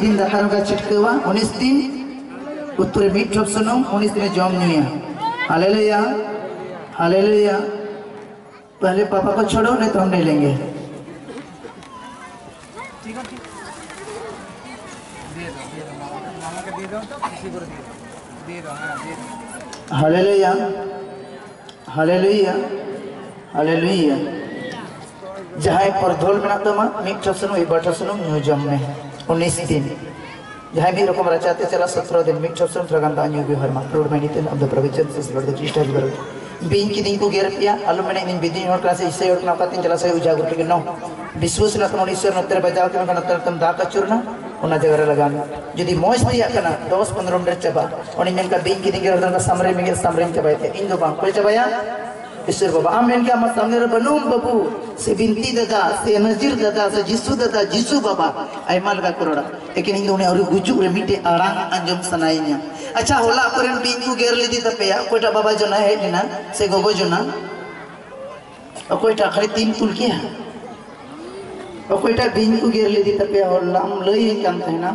दिन दाका का छिटकवा 19 दिन उत्तरे मीट ठप सुनुम 19 दिन जम नुया हालेलुया हालेलुया। पहले पापा को छोड़ो नहीं तो हम नहीं लेंगे। Hallelujah hallelujah hallelujah. जहाँ पर धोल में तमा मीट ठप सुनुम एक बार सुनुम न्यू जम में 19 दिन जहाँ भी रकम रचाते चला 17 दिन मीट ठप सुनुम प्रगंता न्यू भी हर मात्र में नीते अब द प्रोविजन से लड़ द क्रिस्टल बर बीन की दिन को गेर पिया आलू में इन विधि और क्लास इससे और ना पाते चला से उजागर के नो विश्वास ना तुम ईश्वर नत्तर बजाव के नत्तर तुम दाका चुरना उना जगह लगाना यदि मौज दिया करना 10-15 मिनट चबा और इन का बीन की दिन के का सामरे में चबाए थे इन दो बांग कोई चबाया ईश्वर बाबा आमेन क्या मत सामने रे बनूम बाबू से बिनती दादा से नजीर दादा से दादा जिसु बाबा आइमाल का करोड़ा लेकिन इन दोनों और गुजु रे मिटे आराम अंजम सनाइnya। अच्छा होला करेन बीन को गेर लीदी तपेया कोईटा बाबा जना है ना से गोगो जना और कोईटा खाली 3 तुल किया और कोईटा बीन को गेर लीदी तपेया होला हम लई कान थे ना